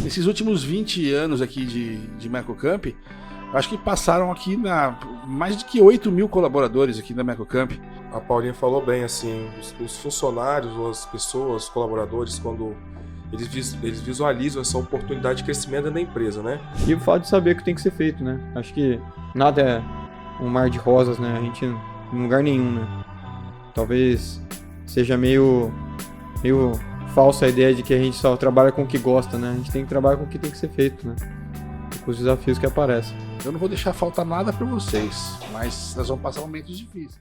Nesses últimos 20 anos aqui de Mercocamp, acho que passaram aqui mais de que 8 mil colaboradores aqui da Mercocamp. A Paulinha falou bem, assim, os funcionários, ou as pessoas, os colaboradores, quando eles visualizam essa oportunidade de crescimento da empresa, né? E o fato de saber que tem que ser feito, né? Acho que nada é um mar de rosas, né? A gente em lugar nenhum, né? Talvez seja meio falsa a ideia de que a gente só trabalha com o que gosta, né? A gente tem que trabalhar com o que tem que ser feito, né? E com os desafios que aparecem. Eu não vou deixar faltar nada para vocês, mas nós vamos passar momentos difíceis.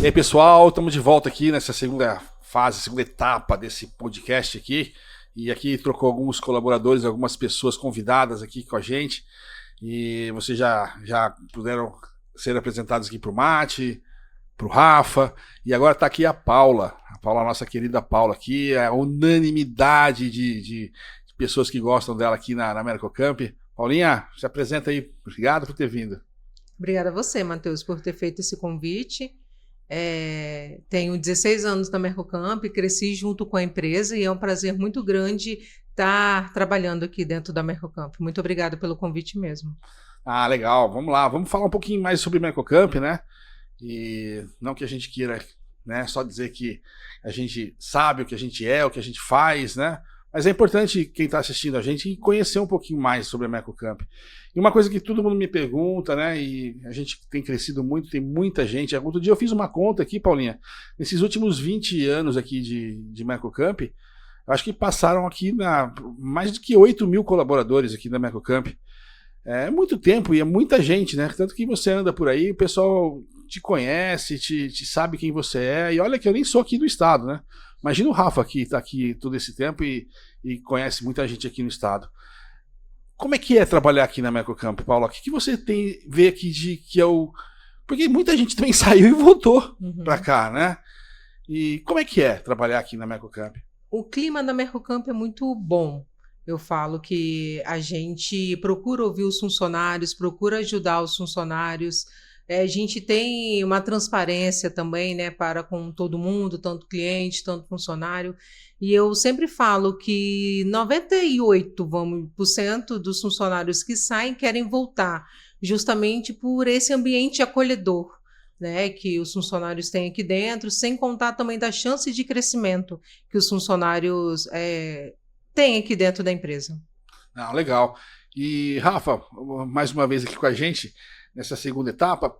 E aí, pessoal, estamos de volta aqui nessa segunda fase, segunda etapa desse podcast aqui. E aqui trocou alguns colaboradores, algumas pessoas convidadas aqui com a gente. E vocês já puderam ser apresentados aqui para o Mate, para o Rafa. E agora está aqui a Paula, nossa querida Paula aqui, a unanimidade de pessoas que gostam dela aqui na Mercocamp. Paulinha, se apresenta aí. Obrigado por ter vindo. Obrigada a você, Matheus, por ter feito esse convite. Tenho 16 anos na Mercocamp, cresci junto com a empresa e é um prazer muito grande estar trabalhando aqui dentro da Mercocamp. Muito obrigada pelo convite mesmo. Ah, legal. Vamos lá. Vamos falar um pouquinho mais sobre Mercocamp, né? E não que a gente queira, né, só dizer que a gente sabe o que a gente é, o que a gente faz, né? Mas é importante quem está assistindo a gente conhecer um pouquinho mais sobre a Mercocamp. E uma coisa que todo mundo me pergunta, né? E a gente tem crescido muito, tem muita gente. Outro dia eu fiz uma conta aqui, Paulinha. Nesses últimos 20 anos aqui de Mercocamp, acho que passaram aqui mais de que 8 mil colaboradores aqui da Mercocamp. É muito tempo e é muita gente, né? Tanto que você anda por aí, o pessoal te conhece, te sabe quem você é. E olha que eu nem sou aqui do estado, né? Imagina o Rafa que está aqui todo esse tempo e conhece muita gente aqui no estado. Como é que é trabalhar aqui na Mercocamp, Paula? O que você vê aqui que é o... Porque muita gente também saiu e voltou para cá, né? E como é que é trabalhar aqui na Mercocamp? O clima da Mercocamp é muito bom. Eu falo que a gente procura ouvir os funcionários, procura ajudar os funcionários. A gente tem uma transparência também, né, para com todo mundo, tanto cliente, tanto funcionário. E eu sempre falo que 98% dos funcionários que saem querem voltar, justamente por esse ambiente acolhedor, né, que os funcionários têm aqui dentro, sem contar também da chance de crescimento que os funcionários têm aqui dentro da empresa. Ah, legal. E Rafa, mais uma vez aqui com a gente, nessa segunda etapa.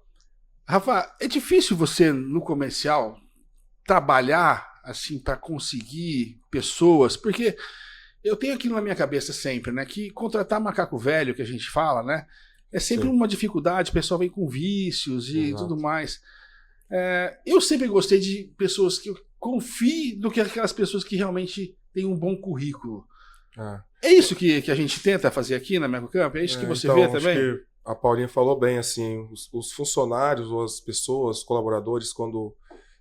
Rafa, é difícil você, no comercial, trabalhar assim para conseguir pessoas, porque eu tenho aquilo na minha cabeça sempre, né, que contratar macaco velho, que a gente fala, né, é sempre uma dificuldade, o pessoal vem com vícios e tudo mais. Eu sempre gostei de pessoas que eu confie do que aquelas pessoas que realmente têm um bom currículo. É isso que a gente tenta fazer aqui na Mercocamp? É isso que você vê também? Acho que a Paulinha falou bem, assim, os funcionários ou as pessoas, os colaboradores, quando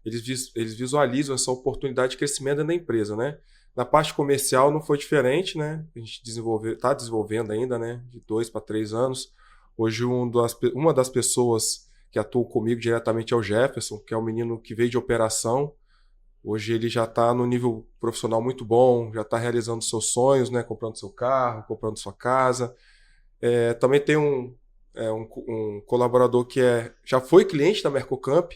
eles visualizam essa oportunidade de crescimento da empresa, né? Na parte comercial não foi diferente, né? A gente está desenvolvendo ainda, né? De 2 para 3 anos. Hoje uma das pessoas que atua comigo diretamente é o Jefferson, que é um menino que veio de operação. Hoje ele já está no nível profissional muito bom, já está realizando seus sonhos, né? Comprando seu carro, comprando sua casa. Também tem um colaborador que já foi cliente da Mercocamp,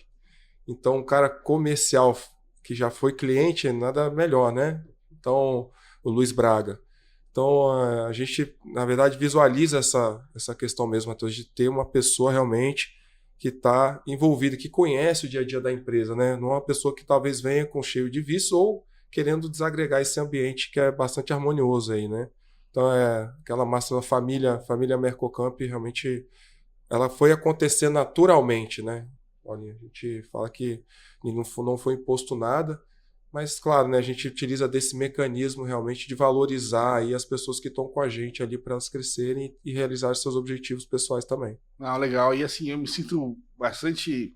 então um cara comercial que já foi cliente, nada melhor, né? Então, o Luiz Braga. Então, a gente, na verdade, visualiza essa questão mesmo, Matheus, de ter uma pessoa realmente que está envolvida, que conhece o dia a dia da empresa, né? Não é uma pessoa que talvez venha com cheio de vício ou querendo desagregar esse ambiente que é bastante harmonioso aí, né? Então, aquela massa da família Mercocamp, realmente, ela foi acontecer naturalmente, né? Olha, a gente fala que não foi imposto nada, mas, claro, né, a gente utiliza desse mecanismo realmente de valorizar aí as pessoas que estão com a gente ali para elas crescerem e realizar seus objetivos pessoais também. Ah, legal. E, assim, eu me sinto bastante,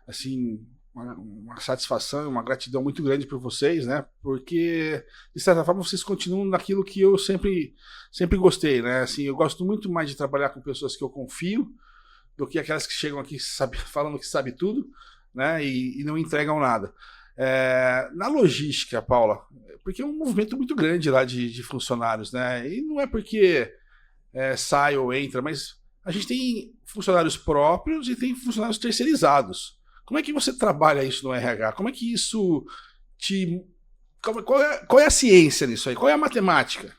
assim, uma satisfação e uma gratidão muito grande por vocês, né? Porque, de certa forma, vocês continuam naquilo que eu sempre gostei, né? Assim, eu gosto muito mais de trabalhar com pessoas que eu confio do que aquelas que chegam aqui falando que sabe tudo, né, e não entregam nada. Na logística, Paula, porque é um movimento muito grande lá de funcionários, né? E não é porque sai ou entra, mas a gente tem funcionários próprios e tem funcionários terceirizados. Como é que você trabalha isso no RH? Como é que isso qual é a ciência nisso aí? Qual é a matemática?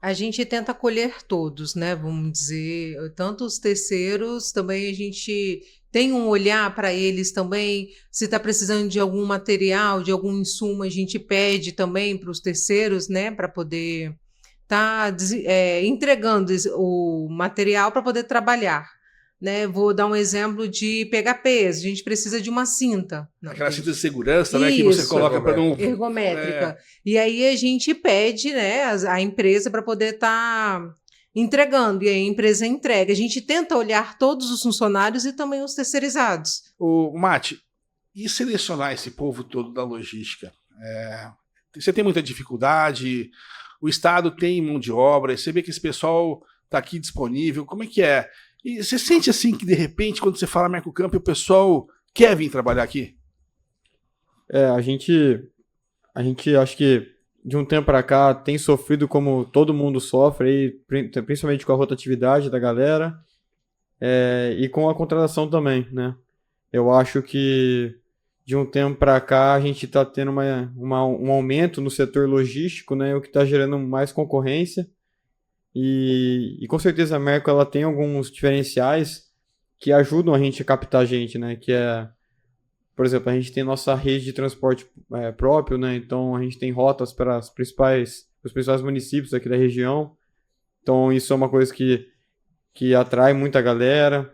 A gente tenta acolher todos, né? Vamos dizer, tanto os terceiros, também a gente tem um olhar para eles também. Se está precisando de algum material, de algum insumo, a gente pede também para os terceiros, né? Para poder estar entregando o material para poder trabalhar. Né? Vou dar um exemplo de pegar peso. A gente precisa de uma cinta. Aquela cinta de segurança, né, que você coloca para não... Ergométrica. E aí a gente pede, né, a empresa para poder estar entregando. E aí a empresa entrega. A gente tenta olhar todos os funcionários e também os terceirizados. Mati, e selecionar esse povo todo da logística? Você tem muita dificuldade? O Estado tem mão de obra? Você vê que esse pessoal está aqui disponível? Como é que é? E você sente assim que de repente, quando você fala Mercocamp, o pessoal quer vir trabalhar aqui? A gente acho que de um tempo para cá tem sofrido como todo mundo sofre, aí, principalmente com a rotatividade da galera e com a contratação também, né? Eu acho que de um tempo para cá a gente está tendo um aumento no setor logístico, né? O que está gerando mais concorrência. E com certeza a Merco ela tem alguns diferenciais que ajudam a gente a captar gente, né? Que por exemplo, a gente tem nossa rede de transporte próprio, né? Então a gente tem rotas para os principais municípios aqui da região. Então isso é uma coisa que atrai muita galera.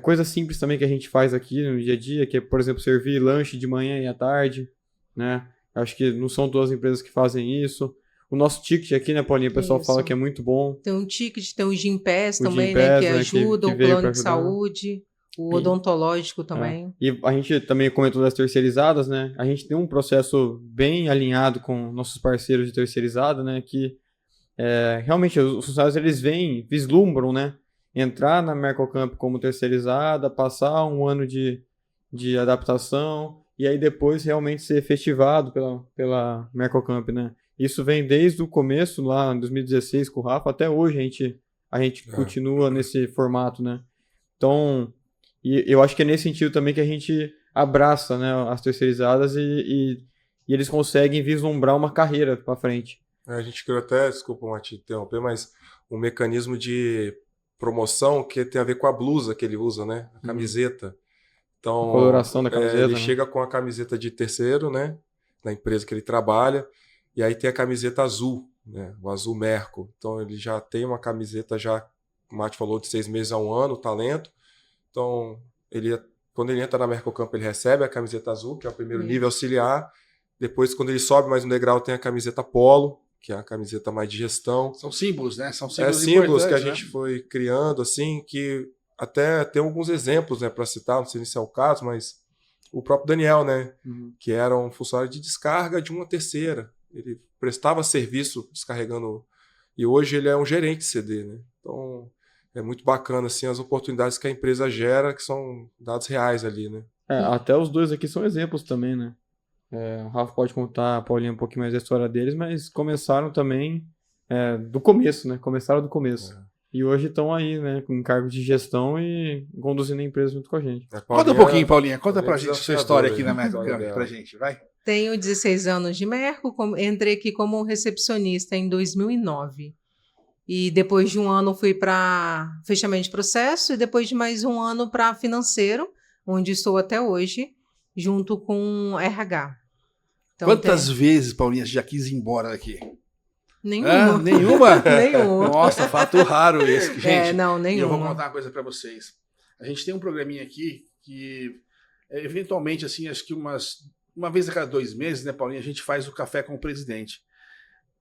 Coisa simples também que a gente faz aqui no dia a dia, que é, por exemplo, servir lanche de manhã e à tarde, né? Acho que não são todas as empresas que fazem isso. O nosso ticket aqui, né, Paulinha? O pessoal fala que é muito bom. Tem um ticket, tem o Gympass também, né? Que ajuda, o plano de saúde, o odontológico também. E a gente também comentou das terceirizadas, né? A gente tem um processo bem alinhado com nossos parceiros de terceirizada, né? Que realmente os funcionários, eles vislumbram, né? Entrar na Mercocamp como terceirizada, passar um ano de adaptação e aí depois realmente ser efetivado pela Mercocamp, né? Isso vem desde o começo, lá em 2016, com o Rafa, até hoje a gente continua nesse formato, né? Então, e eu acho que é nesse sentido também que a gente abraça, né, as terceirizadas e eles conseguem vislumbrar uma carreira para frente. A gente criou até, desculpa, Mati, interromper, mas um mecanismo de promoção que tem a ver com a blusa que ele usa, né? A camiseta. Então, a coloração da camiseta. Ele chega com a camiseta de terceiro, né? Da empresa que ele trabalha. E aí tem a camiseta azul, né? O azul Merco. Então ele já tem uma camiseta já, o Mati falou, de 6 meses a 1 ano, talento. Então, quando ele entra na Mercocamp, ele recebe a camiseta azul, que é o primeiro nível auxiliar. Depois, quando ele sobe mais um degrau, tem a camiseta polo, que é a camiseta mais de gestão. São símbolos, né? São símbolos símbolos que a gente foi criando, assim, que até tem alguns exemplos, né, para citar, não sei se é o caso, mas o próprio Daniel, né? Que era um funcionário de descarga de uma terceira. Ele prestava serviço descarregando, e hoje ele é um gerente de CD, né? Então é muito bacana assim as oportunidades que a empresa gera, que são dados reais ali, né? Até os dois aqui são exemplos também, né? O Rafa pode contar, a Paulinha, um pouquinho mais da história deles, mas começaram também do começo, né? Começaram do começo. E hoje estão aí, né? Com cargo de gestão e conduzindo a empresa junto com a gente. Conta um pouquinho, Paulinha. Conta pra gente a sua história aqui na Mercocamp, pra gente, vai. Tenho 16 anos de Merco, entrei aqui como recepcionista em 2009. E depois de um ano fui para fechamento de processo e depois de mais um ano para financeiro, onde estou até hoje, junto com RH. Então, quantas vezes, Paulinha, você já quis ir embora daqui? Nenhuma. Nenhuma? Nenhuma. Nossa, fato raro esse. Gente, não, nenhuma. E eu vou contar uma coisa para vocês. A gente tem um programinha aqui que, eventualmente, assim, acho que uma vez a cada 2 meses, né, Paulinha, a gente faz o café com o presidente.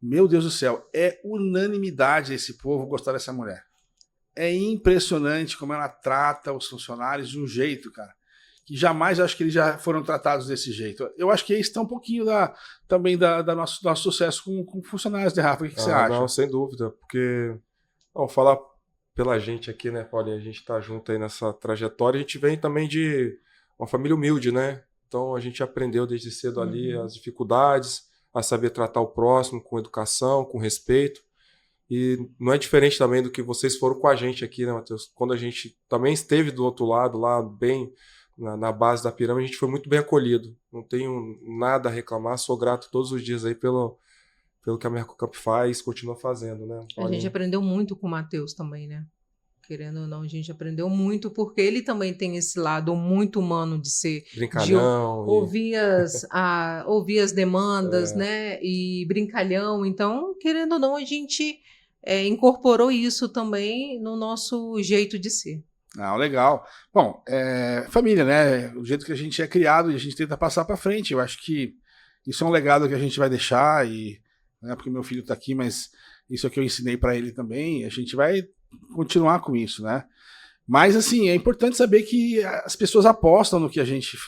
Meu Deus do céu, é unanimidade esse povo gostar dessa mulher. É impressionante como ela trata os funcionários de um jeito, cara, que jamais acho que eles já foram tratados desse jeito. Eu acho que isso está um pouquinho também da nosso sucesso com funcionários, né, Rafa? O que você acha? Não, sem dúvida, porque, vamos falar pela gente aqui, né, Paulinho? A gente tá junto aí nessa trajetória. A gente vem também de uma família humilde, né? Então a gente aprendeu desde cedo ali as dificuldades, a saber tratar o próximo com educação, com respeito. E não é diferente também do que vocês foram com a gente aqui, né, Matheus? Quando a gente também esteve do outro lado, lá bem na base da pirâmide, a gente foi muito bem acolhido. Não tenho nada a reclamar, sou grato todos os dias aí pelo que a Mercocamp faz, continua fazendo, né? A gente aprendeu muito com o Matheus também, né? Querendo ou não, a gente aprendeu muito, porque ele também tem esse lado muito humano de ser, de Brincalhão. ouvir as demandas, né? E brincalhão. Então, querendo ou não, a gente incorporou isso também no nosso jeito de ser. Ah, legal. Bom, família, né? O jeito que a gente é criado e a gente tenta passar para frente. Eu acho que isso é um legado que a gente vai deixar e não é porque meu filho está aqui, mas isso é o que eu ensinei para ele também. A gente vai continuar com isso, né? Mas assim, é importante saber que as pessoas apostam no que a gente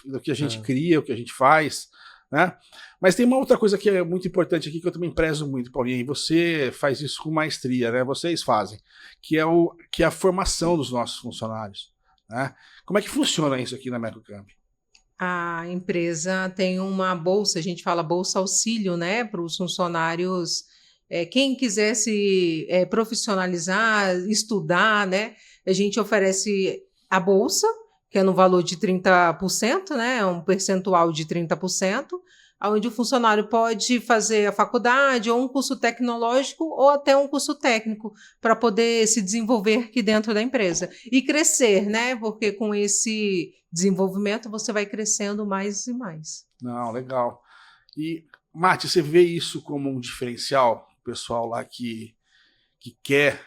cria, o que a gente faz, né? Mas tem uma outra coisa que é muito importante aqui que eu também prezo muito, Paulinha, e você faz isso com maestria, né? Vocês fazem, que é a formação dos nossos funcionários, né? Como é que funciona isso aqui na Mercocamp? A empresa tem uma bolsa, a gente fala bolsa auxílio, né, para os funcionários, quem quiser se profissionalizar, estudar, né, a gente oferece a bolsa, que é no valor de 30%, né, um percentual de 30%, onde o funcionário pode fazer a faculdade ou um curso tecnológico ou até um curso técnico para poder se desenvolver aqui dentro da empresa e crescer, né? Porque com esse desenvolvimento você vai crescendo mais e mais. Não, legal. E, Mati, você vê isso como um diferencial, o pessoal lá que quer,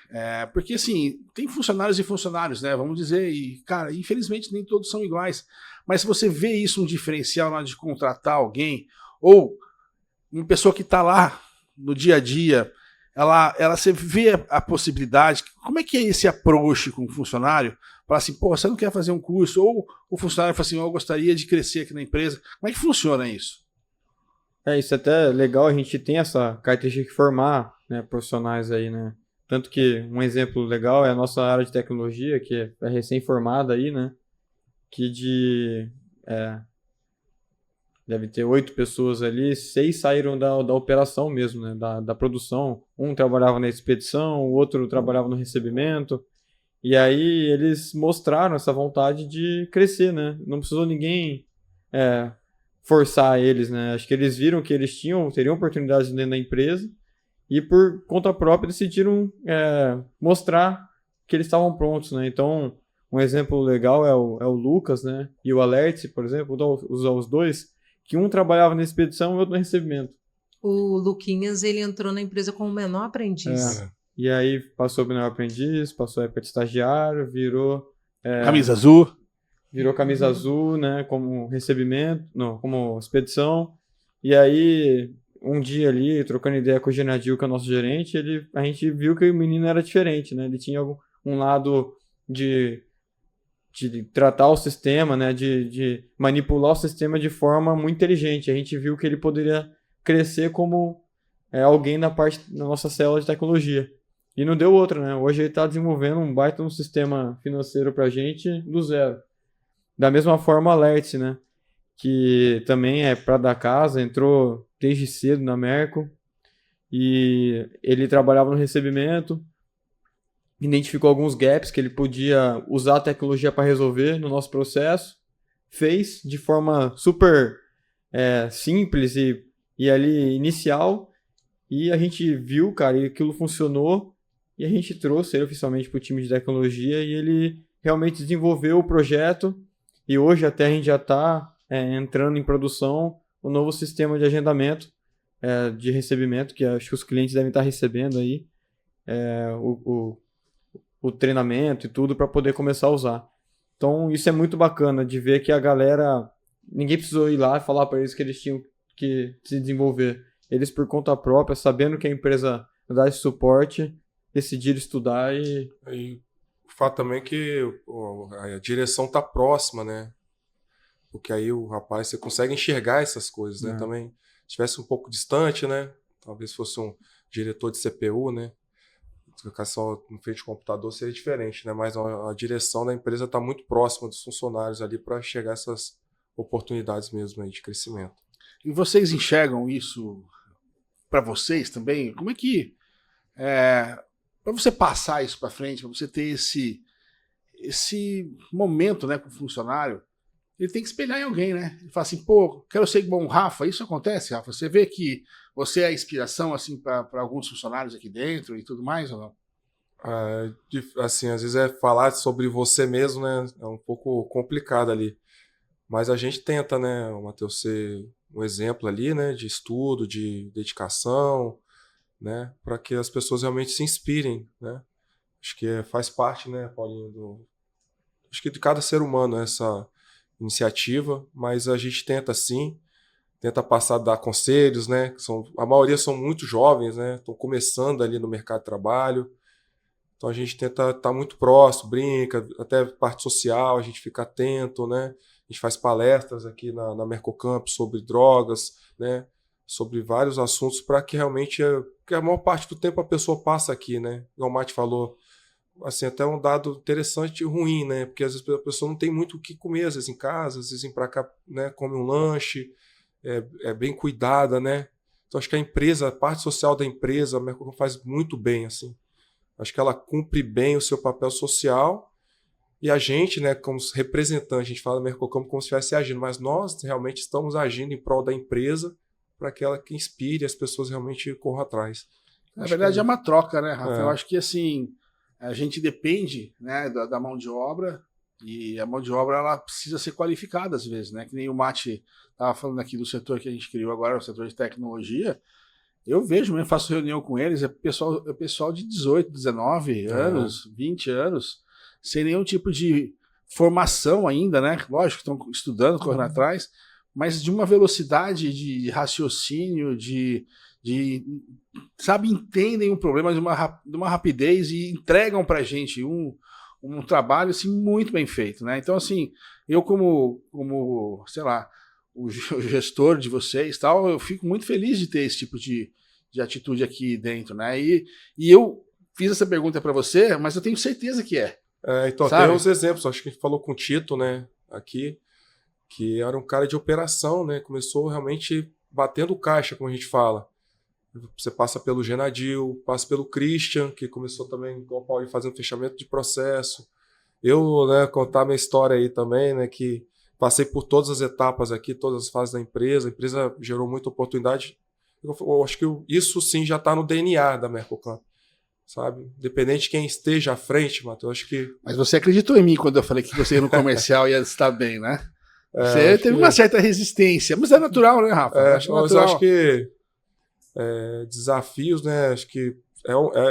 porque assim, tem funcionários e funcionários, né? Vamos dizer, e cara, infelizmente nem todos são iguais. Mas se você vê isso um diferencial na hora de contratar alguém, ou uma pessoa que está lá no dia a dia, você vê a possibilidade, como é que é esse approach com o funcionário? Fala assim, pô, você não quer fazer um curso? Ou o funcionário fala assim, eu gostaria de crescer aqui na empresa. Como é que funciona isso? Isso é até legal, a gente tem essa característica de formar, né, profissionais aí, né? Tanto que um exemplo legal é a nossa área de tecnologia, que é recém-formada aí, né? Que deve ter 8 pessoas ali, 6 saíram da operação mesmo, né? Da produção. Um trabalhava na expedição, o outro trabalhava no recebimento. E aí eles mostraram essa vontade de crescer, né? Não precisou ninguém forçar eles, né? Acho que eles viram que eles teriam oportunidades dentro da empresa e por conta própria decidiram mostrar que eles estavam prontos, né? Então, um exemplo legal é o Lucas, né? E o Alert, por exemplo, vou usar os dois, que um trabalhava na expedição e o outro no recebimento. O Luquinhas, ele entrou na empresa como menor aprendiz. E aí passou para menor aprendiz, passou para estagiário, virou... Camisa azul. Virou camisa azul, né? Como recebimento, não, como expedição. E aí, um dia ali, trocando ideia com o Genadil, que é o nosso gerente, a gente viu que o menino era diferente, né? Ele tinha um lado de tratar o sistema, né? De manipular o sistema de forma muito inteligente. A gente viu que ele poderia crescer como alguém na nossa célula de tecnologia. E não deu outra, né? Hoje ele está desenvolvendo um baita sistema financeiro para a gente do zero. Da mesma forma, Alert, né? Que também é para da casa, entrou desde cedo na Merco e ele trabalhava no recebimento, identificou alguns gaps que ele podia usar a tecnologia para resolver no nosso processo, fez de forma super simples e ali inicial, e a gente viu, cara, e aquilo funcionou e a gente trouxe ele oficialmente para o time de tecnologia e ele realmente desenvolveu o projeto. E hoje até a gente já está entrando em produção o novo sistema de agendamento de recebimento, que acho que os clientes devem estar recebendo aí, o treinamento e tudo para poder começar a usar. Então isso é muito bacana de ver que a galera, ninguém precisou ir lá e falar para eles que eles tinham que se desenvolver. Eles por conta própria, sabendo que a empresa dá esse suporte, decidiram estudar e o fato também é que a direção tá próxima, né? Porque aí o rapaz, você consegue enxergar essas coisas, né? Também, se estivesse um pouco distante, né? Talvez fosse um diretor de CPU, né? ficar só no frente de computador seria diferente, né? Mas a direção da empresa está muito próxima dos funcionários ali para chegar a essas oportunidades mesmo aí de crescimento. E vocês enxergam isso para vocês também? Como é que para você passar isso para frente, para você ter esse momento, né, com o funcionário, ele tem que espelhar em alguém, né? Ele fala assim, pô, quero ser igual o Rafa. Isso acontece, Rafa? Você vê que você é a inspiração assim para alguns funcionários aqui dentro e tudo mais ou não? Assim, às vezes falar sobre você mesmo, né? É um pouco complicado ali. Mas a gente tenta, né, Matheus, ser um exemplo ali, né, de estudo, de dedicação, né, para que as pessoas realmente se inspirem, né? Acho que faz parte, né, Paulinho, acho que de cada ser humano essa iniciativa, mas a gente tenta sim, tenta passar, dar conselhos, né, a maioria são muito jovens, né, estão começando ali no mercado de trabalho, então a gente tenta estar muito próximo, brinca, até parte social, a gente fica atento, né, a gente faz palestras aqui na Mercocamp sobre drogas, né, sobre vários assuntos para que realmente, que a maior parte do tempo a pessoa passa aqui, né, igual o Mate falou, assim, até um dado interessante e ruim, né, porque às vezes a pessoa não tem muito o que comer, às vezes em casa, às vezes vem para cá, né, come um lanche, é bem cuidada, né, então acho que a empresa, a parte social da empresa, a Mercocamp faz muito bem, assim, acho que ela cumpre bem o seu papel social. E a gente, né, como representante, a gente fala da Mercocamp como se estivesse agindo, mas nós realmente estamos agindo em prol da empresa para que ela que inspire as pessoas realmente corram atrás. Na verdade é uma troca, né, Rafa? Eu acho que assim, a gente depende, né, da mão de obra e a mão de obra ela precisa ser qualificada às vezes, né? Que nem o Mate estava falando aqui do setor que a gente criou agora, o setor de tecnologia. Eu vejo mesmo, faço reunião com eles, é pessoal de 18, 19 anos, 20 anos, sem nenhum tipo de formação ainda, né? Lógico que estão estudando, correndo atrás, mas de uma velocidade de raciocínio, sabe, entendem o problema de uma rapidez e entregam pra gente um trabalho assim, muito bem feito, né? Então, assim, eu como sei lá, o gestor de vocês tal, eu fico muito feliz de ter esse tipo de atitude aqui dentro, né? E eu fiz essa pergunta para você, mas eu tenho certeza que então, sabe? tem uns exemplos, acho que a gente falou com o Tito, né, aqui, que era um cara de operação, né, começou realmente batendo caixa, como a gente fala. Você passa pelo Genadil, passa pelo Christian, que começou também com o Paulo fazendo fechamento de processo. Eu, né, contar minha história aí também, né, que passei por todas as etapas aqui, todas as fases da empresa, a empresa gerou muita oportunidade. Eu acho que isso sim já está no DNA da Mercocamp, sabe? Independente de quem esteja à frente, Matheus, acho que... Mas você acreditou em mim quando eu falei que você no comercial ia estar bem, né? Você teve uma certa resistência, mas é natural, né, Rafa? Mas eu acho que desafios, né? Acho que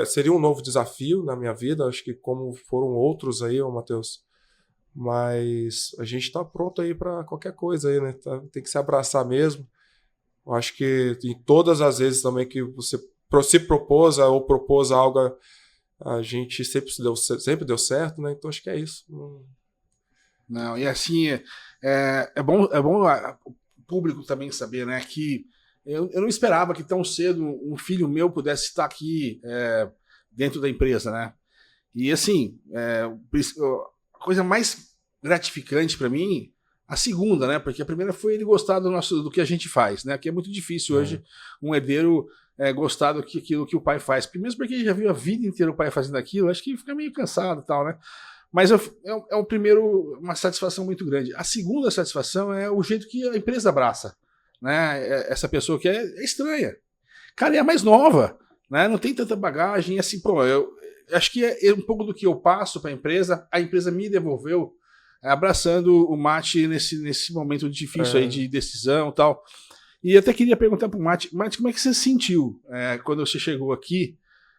seria um novo desafio na minha vida, acho que como foram outros aí, Matheus. Mas a gente está pronto aí para qualquer coisa aí, né? Tem que se abraçar mesmo. Eu acho que em todas as vezes também que você se propôs ou propôs algo, a gente sempre deu certo, né? Então acho que é isso. Não, e assim, é bom o público também saber, né, que eu não esperava que tão cedo um filho meu pudesse estar aqui dentro da empresa, né? E assim, a coisa mais gratificante para mim, a segunda, né? Porque a primeira foi ele gostar do que a gente faz, né? Que é muito difícil hoje um herdeiro gostar daquilo que o pai faz. Primeiro porque ele já viu a vida inteira o pai fazendo aquilo, acho que fica meio cansado e tal, né? Mas uma satisfação muito grande. A segunda satisfação é o jeito que a empresa abraça, né? Essa pessoa que é estranha. Cara, é a mais nova, né? Não tem tanta bagagem, assim, pô, eu acho que é um pouco do que eu passo para a empresa me devolveu abraçando o Mate nesse momento difícil aí de decisão e tal. E eu até queria perguntar pro Mate, como é que você se sentiu quando você chegou aqui?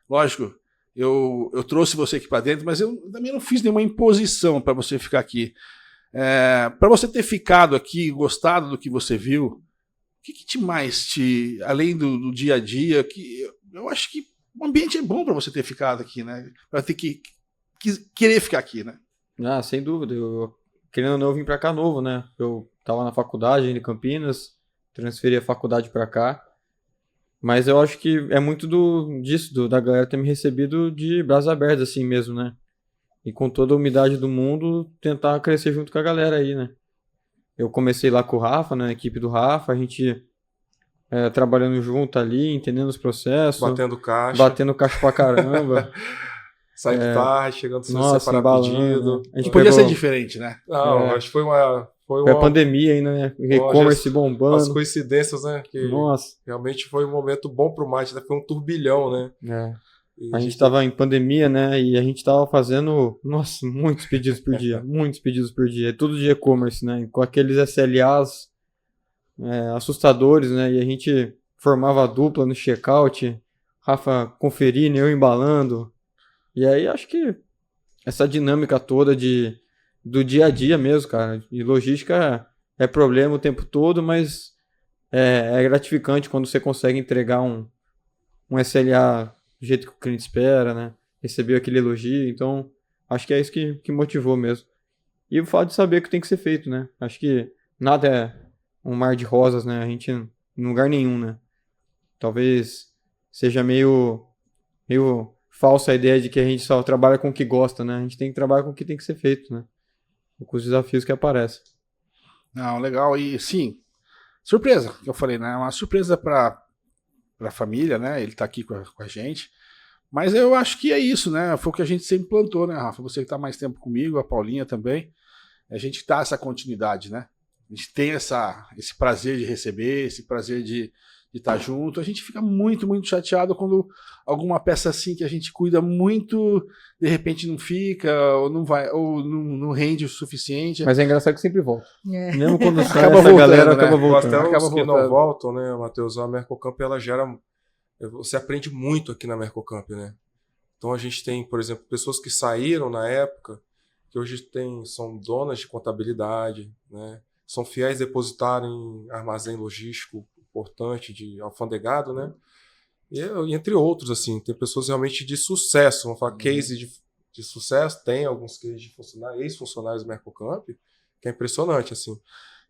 Lógico, eu trouxe você aqui para dentro, mas eu também não fiz nenhuma imposição para você ficar aqui. Para você ter ficado aqui, gostado do que você viu, o que mais além do dia a dia, que eu acho que o ambiente é bom para você ter ficado aqui, né? Para ter que querer ficar aqui, né? Ah, sem dúvida. Querendo ou não, eu vim para cá novo, né? Eu estava na faculdade em Campinas, transferi a faculdade para cá. Mas eu acho que é muito disso, da galera ter me recebido de braços abertos assim mesmo, né? E com toda a humildade do mundo, tentar crescer junto com a galera aí, né? Eu comecei lá com o Rafa, na equipe do Rafa, a gente trabalhando junto ali, entendendo os processos, batendo caixa pra caramba. Saindo tarde, chegando sem nossa, separar embalando, pedido. né? A gente Podia ser diferente, né? Não, acho que foi uma a pandemia ainda, né? E-commerce bombando. As coincidências, né? Que nossa. Realmente foi um momento bom pro marketing, né? Foi um turbilhão, né? A gente tava em pandemia, né? E a gente tava fazendo, nossa, muitos pedidos por dia. Muitos pedidos por dia. Tudo de e-commerce, né? Com aqueles SLAs assustadores, né? E a gente formava a dupla no checkout, Rafa conferindo, eu embalando. E aí acho que essa dinâmica toda do dia a dia mesmo, cara. E logística é problema o tempo todo, mas é gratificante quando você consegue entregar um SLA do jeito que o cliente espera, né? Receber aquele elogio. Então, acho que é isso que motivou mesmo. E o fato de saber que tem que ser feito, né? Acho que nada é um mar de rosas, né? A gente em lugar nenhum, né? Talvez seja meio falsa a ideia de que a gente só trabalha com o que gosta, né? A gente tem que trabalhar com o que tem que ser feito, né? Com os desafios que aparecem. Não, legal. E sim, surpresa, que eu falei, né? Uma surpresa para a família, né? Ele tá aqui com a gente. Mas eu acho que é isso, né? Foi o que a gente sempre plantou, né, Rafa? Você que tá mais tempo comigo, a Paulinha também. A gente dá essa continuidade, né? A gente tem esse prazer de receber, esse prazer de estar junto. A gente fica muito, muito chateado quando alguma peça assim que a gente cuida muito, de repente não fica, ou não vai, ou não rende o suficiente. Mas é engraçado que sempre volta. Mesmo quando sai acaba essa voltando, galera, né? acaba voltando. Até os que voltando. não voltam, né, Matheus? A Mercocamp, ela gera... Você aprende muito aqui na Mercocamp, né? Então a gente tem, por exemplo, pessoas que saíram na época, que hoje são donas de contabilidade, né? São fiéis depositários em armazém logístico importante, de alfandegado, né? E entre outros, assim, tem pessoas realmente de sucesso, vamos falar case de sucesso, tem alguns cases de funcionários, ex-funcionários do Mercocamp, que é impressionante, assim.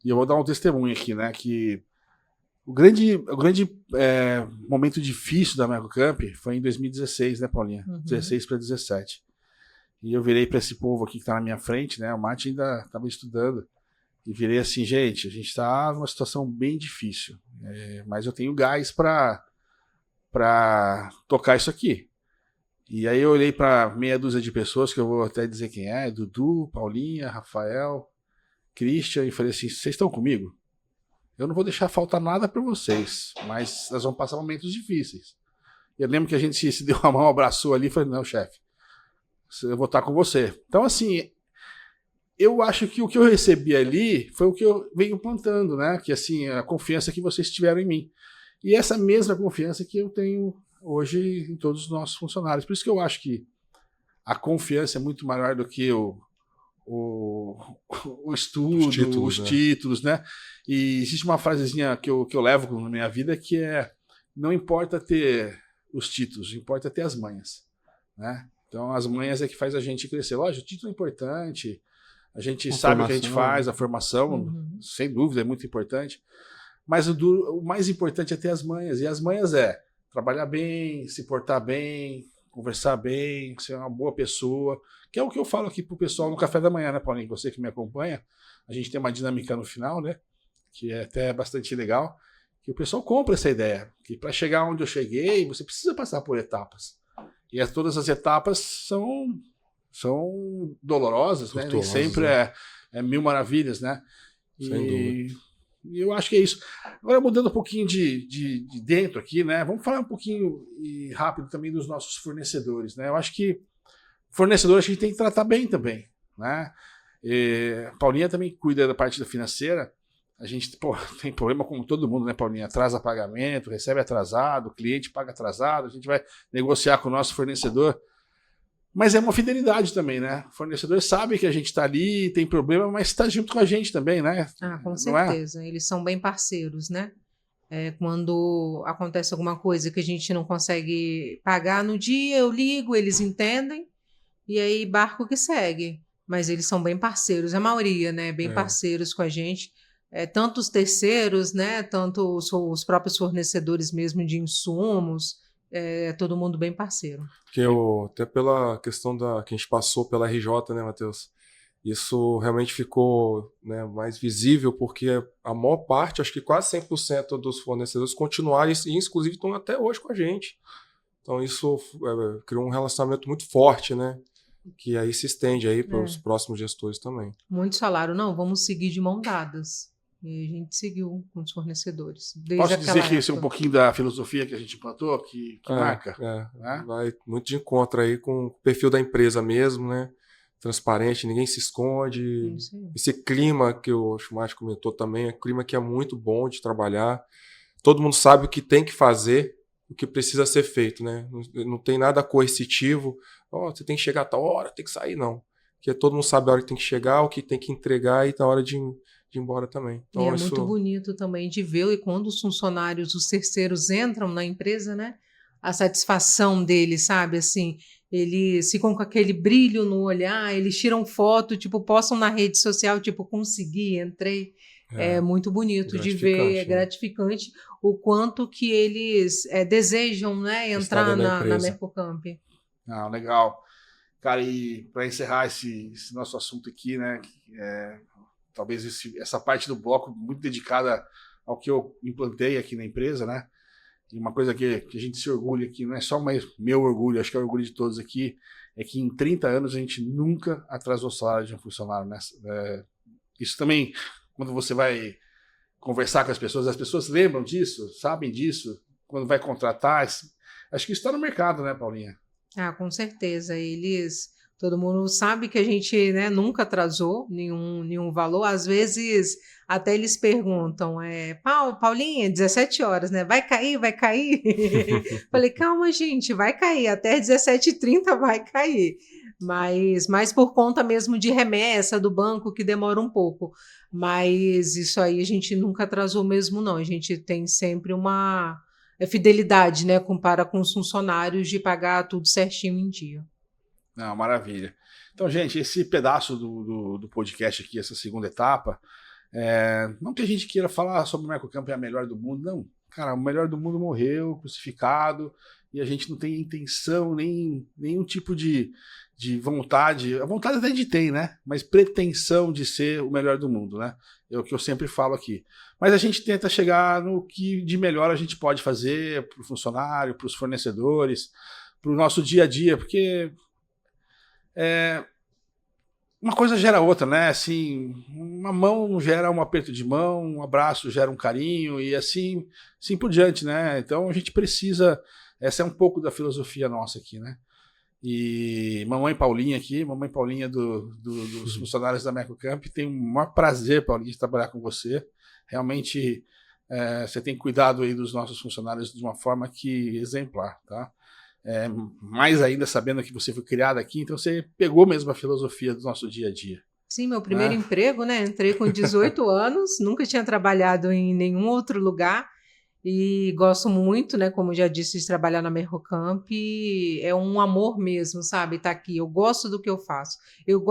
E eu vou dar um testemunho aqui, né, que o grande momento difícil da Mercocamp foi em 2016, né, Paulinha? 16 para 17. E eu virei para esse povo aqui que tá na minha frente, né, o Mate ainda estava estudando, e virei assim, gente, a gente está numa situação bem difícil, mas eu tenho gás para tocar isso aqui. E aí eu olhei para meia dúzia de pessoas, que eu vou até dizer quem é, Dudu, Paulinha, Rafael, Christian, e falei assim, vocês estão comigo? Eu não vou deixar faltar nada para vocês, mas nós vamos passar momentos difíceis. Eu lembro que a gente se deu a mão, abraçou ali e falei, não, chefe, eu vou estar com você. Então, assim, eu acho que o que eu recebi ali foi o que eu venho plantando, né? Que, assim, a confiança que vocês tiveram em mim. E essa mesma confiança que eu tenho hoje em todos os nossos funcionários. Por isso que eu acho que a confiança é muito maior do que o estudo, os títulos, né? E existe uma frasezinha que eu levo na minha vida que é: não importa ter os títulos, importa ter as manhas, né? Então as manhas é que faz a gente crescer. Lógico, o título é importante, a gente sabe o que a gente faz, a formação, sem dúvida, é muito importante. Mas o mais importante é ter as manhas. E as manhas é trabalhar bem, se portar bem, conversar bem, ser uma boa pessoa, que é o que eu falo aqui pro pessoal no café da manhã, né, Paulinho? Você que me acompanha, a gente tem uma dinâmica no final, né, que é até bastante legal, que o pessoal compra essa ideia, que para chegar onde eu cheguei, você precisa passar por etapas. E todas as etapas são dolorosas, né? Nem sempre é mil maravilhas, né? Sem dúvida. E eu acho que é isso. Agora, mudando um pouquinho de dentro aqui, né? Vamos falar um pouquinho e rápido também dos nossos fornecedores, né? Eu acho que fornecedor a gente tem que tratar bem também, né? A Paulinha também cuida da parte da financeira. A gente tem problema com todo mundo, né, Paulinha? Atrasa pagamento, recebe atrasado, o cliente paga atrasado, a gente vai negociar com o nosso fornecedor. Mas é uma fidelidade também, né? O fornecedor sabe que a gente está ali, tem problema, mas está junto com a gente também, né? Ah, com certeza. Eles são bem parceiros, né? Quando acontece alguma coisa que a gente não consegue pagar no dia, eu ligo, eles entendem, e aí barco que segue. Mas eles são bem parceiros, a maioria, né? Bem parceiros com a gente. tanto os terceiros, né, tanto os próprios fornecedores mesmo de insumos, todo mundo bem parceiro. Até pela questão que a gente passou pela RJ, né, Matheus? Isso realmente ficou, né, mais visível, porque a maior parte, acho que quase 100% dos fornecedores continuaram e inclusive estão até hoje com a gente. Então isso criou um relacionamento muito forte, né? Que aí se estende aí para os próximos gestores também. Muitos falaram, não, vamos seguir de mão dadas. E a gente seguiu com os fornecedores. Posso dizer que esse é um pouquinho da filosofia que a gente implantou, que marca? Né? Vai muito de encontro aí com o perfil da empresa mesmo, né? Transparente, ninguém se esconde. Esse clima que o Schumacher comentou também, é um clima que é muito bom de trabalhar. Todo mundo sabe o que tem que fazer, o que precisa ser feito, né? Não tem nada coercitivo. Você tem que chegar a tal hora, tem que sair, não. Porque todo mundo sabe a hora que tem que chegar, o que tem que entregar e a hora de ir embora também. Então, e é muito bonito também de ver, e quando os funcionários, os terceiros entram na empresa, né? A satisfação deles, sabe? Assim, eles ficam com aquele brilho no olhar, eles tiram foto, tipo, postam na rede social, tipo, consegui, entrei. É muito bonito de ver, é gratificante o quanto que eles desejam, né, entrar na Mercocamp. Legal. Cara, e para encerrar esse nosso assunto aqui, né, talvez essa parte do bloco muito dedicada ao que eu implantei aqui na empresa, né, e uma coisa que a gente se orgulha aqui, não é só meu orgulho, acho que é o orgulho de todos aqui, é que em 30 anos a gente nunca atrasou o salário de um funcionário, né? Isso também, quando você vai conversar com as pessoas lembram disso, sabem disso, quando vai contratar, acho que isso está no mercado, né, Paulinha? Com certeza, todo mundo sabe que a gente, né, nunca atrasou nenhum valor, às vezes até eles perguntam, Paulinha, 17 horas, né, vai cair? Falei, calma gente, vai cair, até 17h30 vai cair, mas por conta mesmo de remessa do banco que demora um pouco, mas isso aí a gente nunca atrasou mesmo não, a gente tem sempre uma fidelidade, né, para com os funcionários de pagar tudo certinho em dia. Maravilha. Então, gente, esse pedaço do podcast aqui, essa segunda etapa, não que a gente queira falar sobre o Mercocamp é a melhor do mundo, não. Cara, o melhor do mundo morreu, crucificado, e a gente não tem intenção, nenhum tipo de vontade, a vontade até de ter, né? Mas pretensão de ser o melhor do mundo, né? É o que eu sempre falo aqui. Mas a gente tenta chegar no que de melhor a gente pode fazer para o funcionário, para os fornecedores, para o nosso dia a dia, porque uma coisa gera outra, né? Assim, uma mão gera um aperto de mão, um abraço gera um carinho e assim por diante, né? Então a gente precisa, essa é um pouco da filosofia nossa aqui, né? E mamãe Paulinha aqui, mamãe Paulinha dos funcionários da Mercocamp, tem o maior prazer, Paulinha, de trabalhar com você. Realmente você tem cuidado aí dos nossos funcionários de uma forma que exemplar, tá? Mais ainda sabendo que você foi criada aqui, então você pegou mesmo a filosofia do nosso dia a dia. Sim, meu primeiro emprego, né? Entrei com 18 anos, nunca tinha trabalhado em nenhum outro lugar e gosto muito, né? Como já disse, de trabalhar na Mercocamp, é um amor mesmo, sabe? Tá aqui, eu gosto do que eu faço. Eu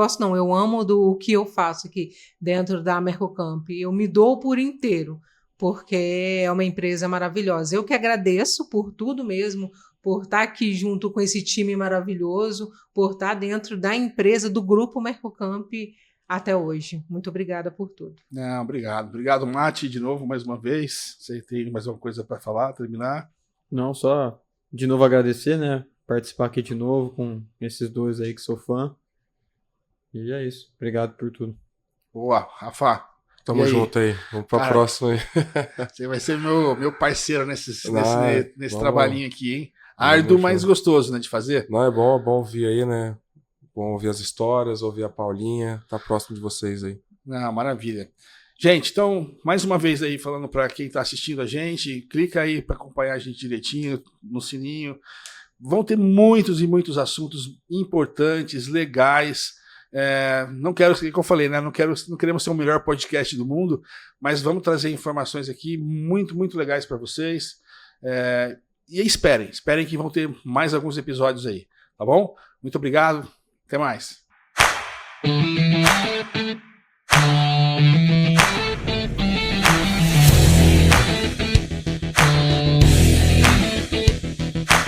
amo do que eu faço aqui dentro da Mercocamp. Eu me dou por inteiro, porque é uma empresa maravilhosa. Eu que agradeço por tudo mesmo, por estar aqui junto com esse time maravilhoso, por estar dentro da empresa, do grupo Mercocamp até hoje. Muito obrigada por tudo. Obrigado. Obrigado, Mati, de novo, mais uma vez. Você tem mais uma coisa para falar, terminar? Não, só de novo agradecer, né? Participar aqui de novo com esses dois aí que sou fã. E é isso. Obrigado por tudo. Boa, Rafa. Tamo junto aí. Vamos pra próxima aí. Você vai ser meu parceiro nesse trabalhinho aqui, hein? Árduo, mas gostoso, né, de fazer. Não, é bom ouvir aí, né? Bom ouvir as histórias, ouvir a Paulinha. Tá próximo de vocês aí. Maravilha. Gente, então, mais uma vez aí, falando para quem tá assistindo a gente, clica aí para acompanhar a gente direitinho, no sininho. Vão ter muitos e muitos assuntos importantes, legais. Não quero, como eu falei, né? Não queremos ser o melhor podcast do mundo, mas vamos trazer informações aqui muito, muito legais para vocês. E esperem que vão ter mais alguns episódios aí, tá bom? Muito obrigado, até mais.